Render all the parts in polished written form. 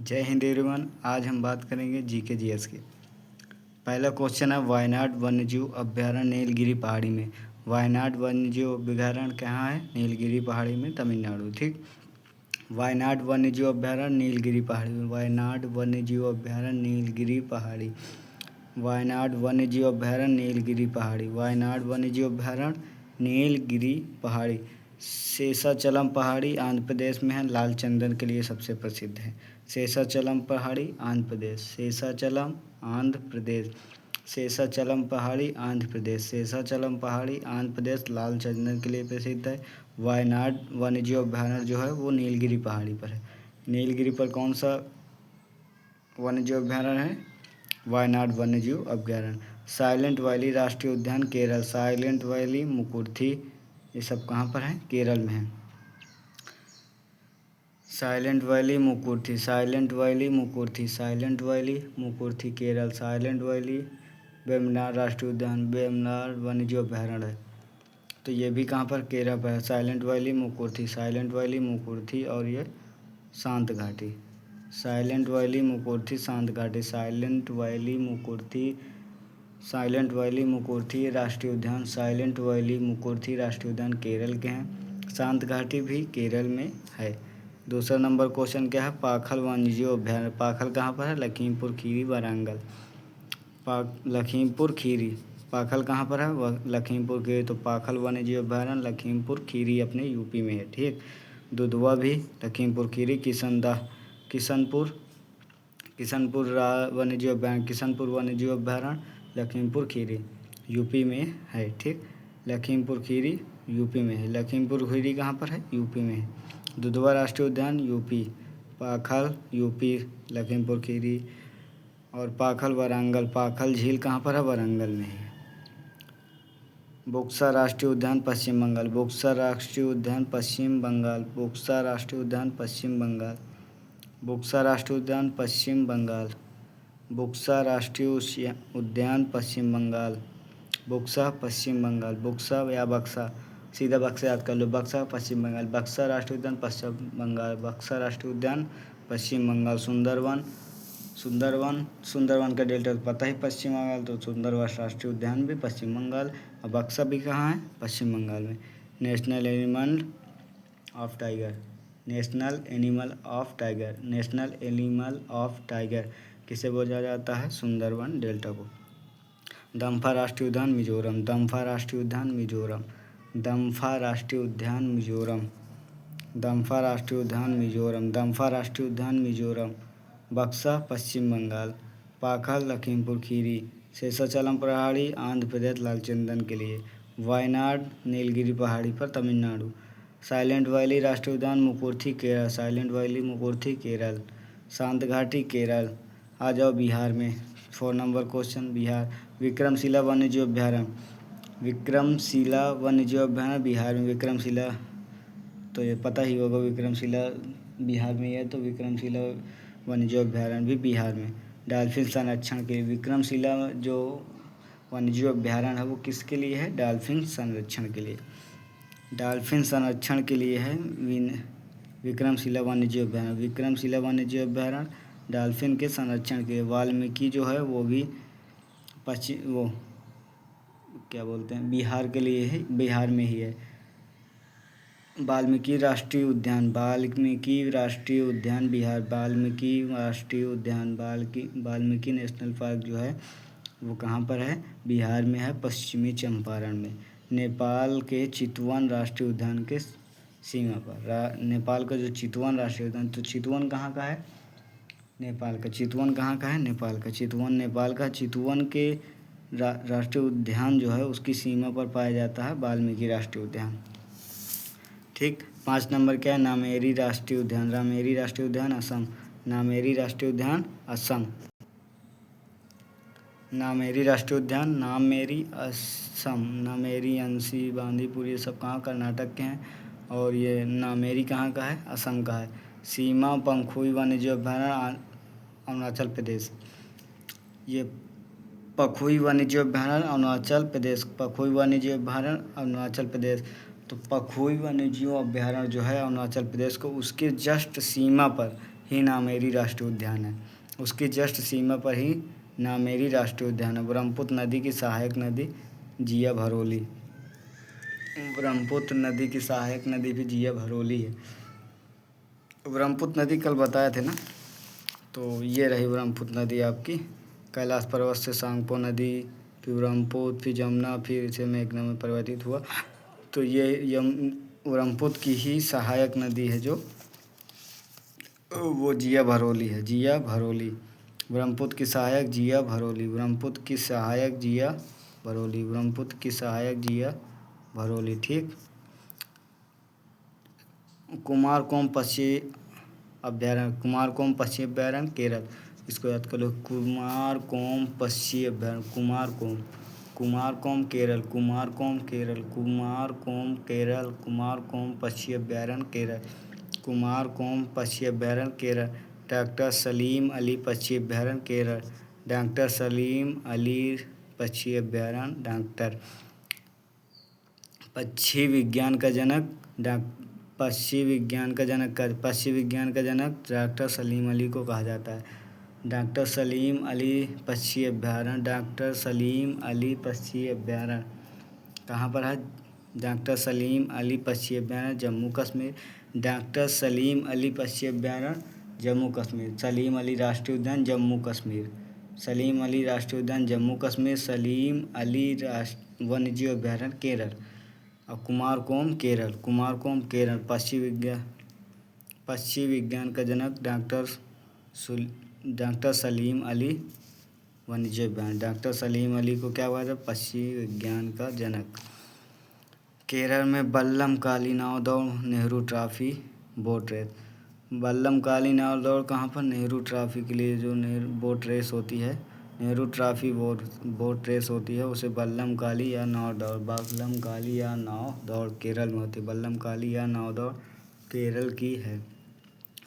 जय हिंद एवरीवन। आज हम बात करेंगे जीके जीएस की। पहला क्वेश्चन है, वायनाड वन्यजीव अभ्यारण्य नीलगिरी पहाड़ी में। वायनाड वन्यजीव अभ्यारण्य कहाँ है? नीलगिरी पहाड़ी में, तमिलनाडु। ठीक, वायनाड वन्यजीव अभ्यारण्य नीलगिरी पहाड़ी में। वायनाड वन्यजीव अभ्यारण्य नीलगिरी पहाड़ी। वायनाड वन्यजीव अभ्यारण्य नीलगिरी पहाड़ी। वायनाड वन्यजीव अभ्यारण्य नीलगिरी पहाड़ी। शेषाचलम पहाड़ी आंध्र प्रदेश में है, लाल चंदन के लिए सबसे प्रसिद्ध है। शेषाचलम पहाड़ी आंध्र प्रदेश। शेषाचलम आंध्र प्रदेश। शेषाचलम पहाड़ी आंध्र प्रदेश। शेषाचलम पहाड़ी आंध्र प्रदेश लाल चंदन के लिए प्रसिद्ध है। वायनाड वन्यजीव अभ्यारण्य जो है वो नीलगिरी पहाड़ी पर है। नीलगिरी पर कौन सा वन्यजीव अभ्यारण्य है? वायनाड वन्यजीव अभ्यारण्य। साइलेंट वैली राष्ट्रीय उद्यान केरल। साइलेंट वैली, मुकुर्थी, ये सब कहाँ पर है? केरल में है। Silent Valley, Mukurthi. Silent Valley, Mukurthi. Silent Valley, Mukurthi, Kerala. Silent valley Vembanad राष्ट्रीय उद्यान, वेम्बनाड वन्यजीव अभ्यारण्य है, तो ये भी कहाँ पर? केरल पर है। Silent Valley, Mukurthi. Silent Valley, Mukurthi और ये शांत घाटी। साइलेंट वैली, मुकुर्थी, शांत घाटी। Silent Valley, Mukurthi, silent Valley, Mukurthi राष्ट्रीय उद्यान। साइलेंट वैली, मुकुर्थी राष्ट्रीय उद्यान केरल के हैं। शांत घाटी भी केरल में है। दूसरा नंबर क्वेश्चन क्या है? पाखल वन्यजीव अभ्यारण्य। पाखल कहाँ पर है? लखीमपुर खीरी, वारंगल। लखीमपुर खीरी। पाखल कहाँ पर है? वह लखीमपुर खीरी। तो पाखल वन्यजीव अभ्यारण्य लखीमपुर खीरी अपने यूपी में है। ठीक, दुधवा भी लखीमपुर खीरी। किशनपुर वन्यजीव अभ्यारण्य, किशनपुर वन्यजीव अभ्यारण्य लखीमपुर खीरी यूपी में है। ठीक, लखीमपुर खीरी यूपी में है। लखीमपुर खीरी कहाँ पर है? यूपी में है। दुधवा राष्ट्रीय उद्यान यूपी। पाखल यूपी, लखीमपुर खीरी और पाखल वारंगल। पाखल झील कहाँ पर है? वारंगल में है। बुक्सा राष्ट्रीय उद्यान पश्चिम बंगाल। बुक्सा राष्ट्रीय उद्यान पश्चिम बंगाल। बुक्सा राष्ट्रीय उद्यान पश्चिम बंगाल। बुक्सा राष्ट्रीय उद्यान पश्चिम बंगाल। बुक्सा राष्ट्रीय उद्यान पश्चिम बंगाल। बुक्सा पश्चिम बंगाल। बुक्सा या बक्सा, सीधा बक्सा याद कर लो। बक्सा पश्चिम बंगाल। बक्सा राष्ट्रीय उद्यान पश्चिम बंगाल। बक्सा राष्ट्रीय उद्यान पश्चिम बंगाल। सुंदरवन का डेल्टा पता ही पश्चिम बंगाल, तो सुंदरवन राष्ट्रीय उद्यान भी पश्चिम बंगाल और बक्सा भी कहाँ है? पश्चिम बंगाल में। National animal of tiger. National animal of tiger. National animal of tiger किसे बोला जाता है? सुंदरवन डेल्टा को। दम्फा राष्ट्रीय उद्यान मिजोरम। दम्फा राष्ट्रीय उद्यान मिजोरम। दम्फा राष्ट्रीय उद्यान मिजोरम। दम्फा राष्ट्रीय उद्यान मिजोरम। दम्फा राष्ट्रीय उद्यान मिजोरम। बक्सा पश्चिम बंगाल। पाखल लखीमपुर खीरी। शेषाचलम पहाड़ी आंध्र प्रदेश लाल चंदन के लिए। वायनाड नीलगिरी पहाड़ी पर, तमिलनाडु। साइलेंट वैली राष्ट्रीय उद्यान मुकुर्थी केरल। Silent Valley Mukurthi Kerala. शांत घाटी केरल। आ जाओ बिहार में। 4 नंबर क्वेश्चन, बिहार। विक्रमशिला वन्यजीव अभ्यारण्य। विक्रमशिला वन्यजीव अभ्यारण्य बिहार में। विक्रमशिला तो ये पता ही होगा, विक्रमशिला बिहार में है, तो विक्रमशिला वन्यजीव अभ्यारण्य भी बिहार में। डॉल्फिन संरक्षण के लिए विक्रमशिला जो वन्यजीव अभ्यारण्य है वो किसके लिए है? डॉल्फिन संरक्षण के लिए। डॉल्फिन संरक्षण के लिए है विक्रमशिला वन्यजीव अभ्यारण्य। विक्रमशिला वन्यजीव अभ्यारण्य डॉल्फिन के संरक्षण के लिए। वाल्मीकि जो है वो भी वो क्या बोलते हैं, बिहार के लिए है, बिहार में ही है। वाल्मीकि राष्ट्रीय उद्यान। वाल्मीकि राष्ट्रीय उद्यान बिहार। वाल्मीकि राष्ट्रीय उद्यान, वाल्मीकि नेशनल पार्क जो है वो कहाँ पर है? बिहार में है, पश्चिमी चंपारण में। नेपाल के चितवन राष्ट्रीय उद्यान के सीमा पर। नेपाल का जो चितवन राष्ट्रीय उद्यान, तो चितवन कहाँ का है? नेपाल का। चितवन कहाँ का है? नेपाल का। चितवन नेपाल का। चितवन के राष्ट्रीय उद्यान जो है उसकी सीमा पर पाया जाता है वाल्मीकि राष्ट्रीय उद्यान। ठीक, 5 नंबर क्या है? नामेरी राष्ट्रीय उद्यान। नामेरी राष्ट्रीय उद्यान असम। नामेरी राष्ट्रीय उद्यान असम। नामेरी राष्ट्रीय उद्यान, नामेरी असम। नामेरी, अंशी, बांदीपुर ये सब कहाँ? कर्नाटक के हैं। और ये नामेरी कहाँ का है? असम का है। सीमा पंखुई वन्यजीव अभ्यारण्य अरुणाचल प्रदेश। ये पखुई वन्यजीव अभ्यारण्य अरुणाचल प्रदेश। पखुई वन्यजीव अभ्यारण्य अरुणाचल प्रदेश। तो पखुई वन्यजीव अभ्यारण्य जो है अरुणाचल प्रदेश को, उसके जस्ट सीमा पर ही नामेरी राष्ट्रीय उद्यान है। उसकी जस्ट सीमा पर ही नामेरी राष्ट्रीय उद्यान है। ब्रह्मपुत्र नदी की सहायक नदी जिया भरोली। ब्रह्मपुत्र नदी की सहायक नदी भी जिया भरोली है। ब्रह्मपुत्र नदी कल बताए थे ना, तो ये रही ब्रह्मपुत्र नदी आपकी। कैलाश पर्वत से सांगपो नदी, फिर ब्रह्मपुत्र, फिर जमुना, फिर इसे मेघना में परिवर्तित हुआ। तो ये ब्रह्मपुत्र की ही सहायक नदी है जो वो जिया भरोली है। जिया भरोली, ब्रह्मपुत्र की सहायक जिया भरोली, ब्रह्मपुत्र की सहायक जिया भरोली, ब्रह्मपुत्र की सहायक जिया भरोली। ठीक। कुमारकोम पक्षी अभ्यारण्य, कुमारकोम पक्षी अभ्यारण्य केरल। इसको याद कर लो, कुमारकोम पक्षी अभ्यारण्य, कुमारकोम, कुमारकोम केरल, कुमारकोम केरल, कुमारकोम केरल, कुमारकोम पक्षी अभ्यारण्य केरल, कुमारकोम पक्षी अभ्यारण्य केरल। डॉक्टर सलीम अली पक्षी अभ्यारण्य केरल, डॉक्टर सलीम अली पक्षी अभ्यारण्य। डॉक्टर पक्षी विज्ञान का जनक, पक्षी विज्ञान का जनक डॉक्टर सलीम अली को कहा जाता है। डॉक्टर सलीम अली पक्षी अभ्यारण्य, डॉक्टर सलीम अली पक्षी अभ्यारण्य कहाँ पर है? डॉक्टर सलीम अली पक्षी अभ्यारण्य जम्मू कश्मीर। डॉक्टर सलीम अली पक्षी अभ्यारण्य जम्मू कश्मीर। सलीम अली राष्ट्रीय उद्यान जम्मू कश्मीर, सलीम अली राष्ट्रीय उद्यान जम्मू कश्मीर। सलीम अली वन्यजीव अभ्यारण्य केरल। और कुमारकोम केरल, कुमारकोम केरल पक्षी विज्ञान का जनक डॉक्टर सलीम अली वन्यजीव अभ्यारण्य। डॉक्टर सलीम अली को क्या हुआ था? पक्षी विज्ञान का जनक। केरल में बल्लम काली नाव दौड़, नेहरू ट्रॉफी बोट रेस। बल्लम काली नाव दौड़ कहाँ पर? नेहरू ट्रॉफी के लिए जो बोट रेस होती है, नेहरू ट्रॉफी बोट रेस होती है, उसे बल्लम काली या नाव दौड़, बल्लम काली या नाव दौड़ केरल में होती है। बल्लम काली या नाव दौड़ केरल की है।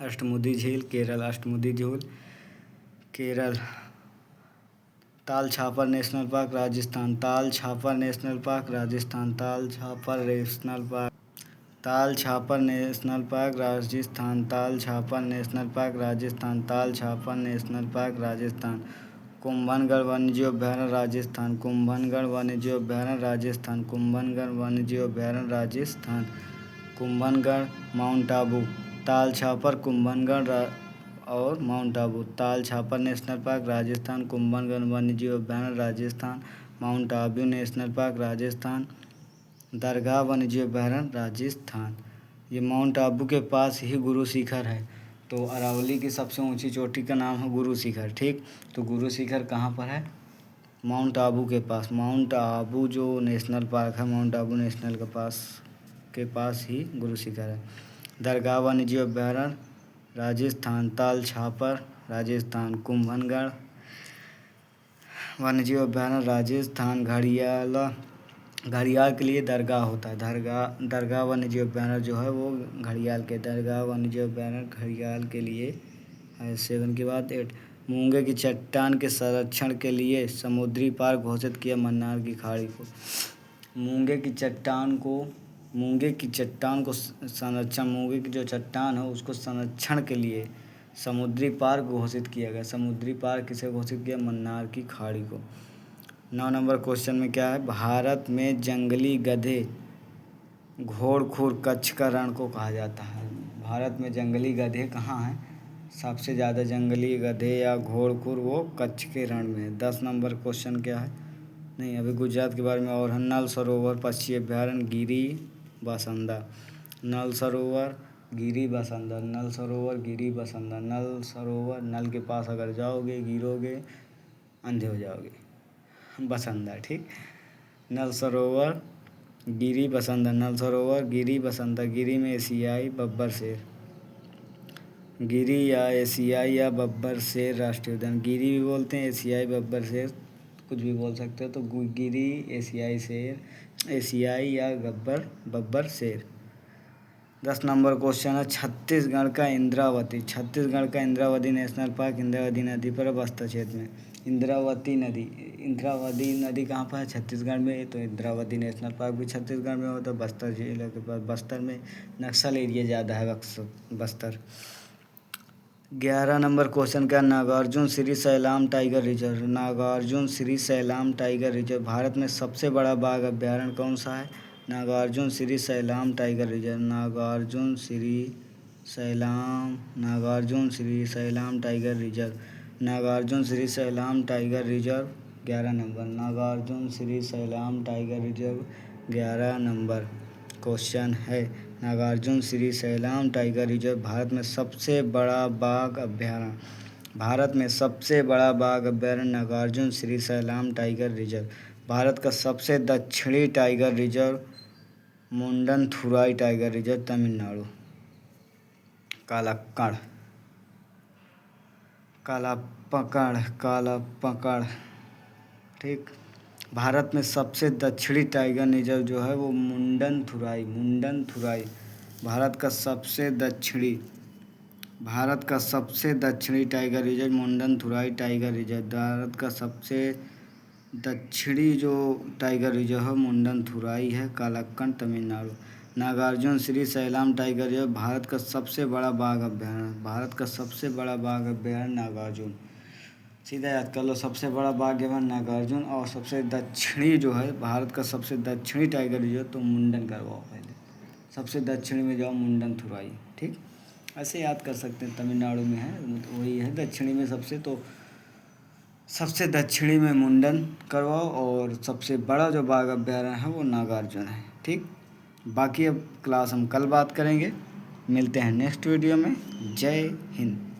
अष्टमुदी झील केरल, अष्टमुदी झील केरल। ताल छापर नेशनल पार्क राजस्थान, ताल छापर नेशनल पार्क राजस्थान, ताल छापर नेशनल पार्क, ताल छापर नेशनल पार्क राजस्थान, ताल छापर नेशनल पार्क राजस्थान, ताल छापर नेशनल पार्क राजस्थान। कुंभनगढ़ वन्यजीव अभ्यारण्य राजस्थान, कुंभनगढ़ वन्यजीव अभ्यारण्य राजस्थान, कुंभनगढ़ वन्यजीव अभ्यारण्य राजस्थान। कुंभनगढ़ माउंट आबू, ताल छापर कुंभनगढ़ और Mount Abu. Tal Chhapar National Park Rajasthan, Kumbhalgarh वन्यजीव अभ्यारण्य Rajasthan, Mount Abu National Park Rajasthan, Darrah वन्यजीव अभ्यारण्य राजस्थान। ये माउंट आबू के पास ही गुरु शिखर है। तो अरावली की सबसे ऊंची चोटी का नाम है गुरु शिखर। ठीक। तो गुरु शिखर कहाँ पर है? माउंट आबू के पास। माउंट आबू जो नेशनल पार्क है, माउंट आबू नेशनल के पास ही गुरु शिखर है। दरगाह वन्यजीव अभ्यारण्य राजस्थान, ताल छापर राजस्थान, कुंभनगढ़ वन्यजीव अभ्यारण्य राजस्थान। घड़ियाल के लिए दरगाह होता है। दरगाह वन्यजीव अभ्यारण्य जो है वो घड़ियाल के, दरगाह वन्यजीव अभ्यारण्य घड़ियाल के लिए है। 7 के बाद 8, मूंगे की चट्टान के संरक्षण के लिए समुद्री पार्क घोषित किया मन्नार की खाड़ी को। मूंगे की जो चट्टान है उसको संरक्षण के लिए समुद्री पार्क घोषित किया गया। समुद्री पार्क किसे घोषित किया? मन्नार की खाड़ी को। 9 नंबर क्वेश्चन में क्या है? भारत में जंगली गधे घोड़खुर कच्छ का रण को कहा जाता है। भारत में जंगली गधे कहाँ हैं? सबसे ज़्यादा जंगली गधे या घोड़खुर वो कच्छ के रण में है। 10 नंबर क्वेश्चन क्या है? नहीं, अभी गुजरात के बारे में और है। नल सरोवर पक्षी अभ्यारण्य गिरी बसंदा, नल सरोवर गिरी बसंदा, नल सरोवर गिरी बसंदा। नल सरोवर, नल के पास अगर जाओगे गिरोगे अंधे हो जाओगे। बसंदा। ठीक। नल सरोवर गिरी बसंदा, नल सरोवर गिरी बसंदा। गिरी में एशियाई बब्बर शेर, गिरी या एशियाई या बब्बर शेर राष्ट्रीय उद्यान। गिरी भी बोलते हैं, एशियाई बब्बर शेर कुछ भी बोल सकते हो। तो गिरी एशियाई शेर, एशियाई या बब्बर शेर। 10 नंबर क्वेश्चन है छत्तीसगढ़ का इंद्रावती नेशनल पार्क इंद्रावती नदी पर बस्तर क्षेत्र में। इंद्रावती नदी कहाँ पर है? छत्तीसगढ़ में। तो इंद्रावती नेशनल पार्क भी छत्तीसगढ़ में होता है, बस्तर जिले के पास। बस्तर में नक्सल एरिया ज़्यादा है, बस्तर। 11 नंबर क्वेश्चन का, Nagarjun Sri Sailam tiger reserve, Nagarjun Sri Sailam tiger reserve Bharat में सबसे बड़ा बाघ अभ्यारण्य कौन सा है? Nagarjun Sri Sailam tiger reserve, Nagarjun Sri Sailam, Nagarjun Sri Sailam tiger reserve, Nagarjun Sri Sailam tiger reserve 11 number, Nagarjun Sri Sailam tiger reserve 11 number question है। नागार्जुन श्री सैलाम टाइगर रिजर्व भारत में सबसे बड़ा बाघ अभ्यारण्य, भारत में सबसे बड़ा बाघ अभ्यारण्य नागार्जुन श्री सैलाम टाइगर रिजर्व। भारत का सबसे दक्षिणी tiger reserve Mundanthurai tiger reserve Tamil Nadu. Kalakad, काला पकड़, काला पकड़, ठीक। भारत में सबसे दक्षिणी टाइगर रिजर्व जो है वो मुंडनथुराई, मुंडनथुराई भारत का सबसे दक्षिणी, भारत का सबसे दक्षिणी tiger reserve Mundanthurai tiger reserve. Bharat का सबसे दक्षिणी जो टाइगर रिजर्व है मुंडनथुराई है, कालाकड़ तमिलनाडु। नागार्जुन श्री सैलाम टाइगर रिजर्व भारत का सबसे बड़ा बाघ अभ्यारण्य, भारत का सबसे बड़ा बाघ अभ्यारण्य नागार्जुन। सीधा याद कर लो, सबसे बड़ा बाघ है नागार्जुन और सबसे दक्षिणी जो है भारत का सबसे दक्षिणी टाइगर रिजर्व तो मुंडन करवाओ पहले, सबसे दक्षिणी में जाओ मुंडनथुराई, ठीक। ऐसे याद कर सकते हैं, तमिलनाडु में है वही है दक्षिणी में सबसे, तो सबसे दक्षिणी में मुंडन करवाओ और सबसे बड़ा जो बाघ अभ्यारण्य है वो नागार्जुन है, ठीक। बाकी अब क्लास हम कल बात करेंगे, मिलते हैं नेक्स्ट वीडियो में। जय हिंद।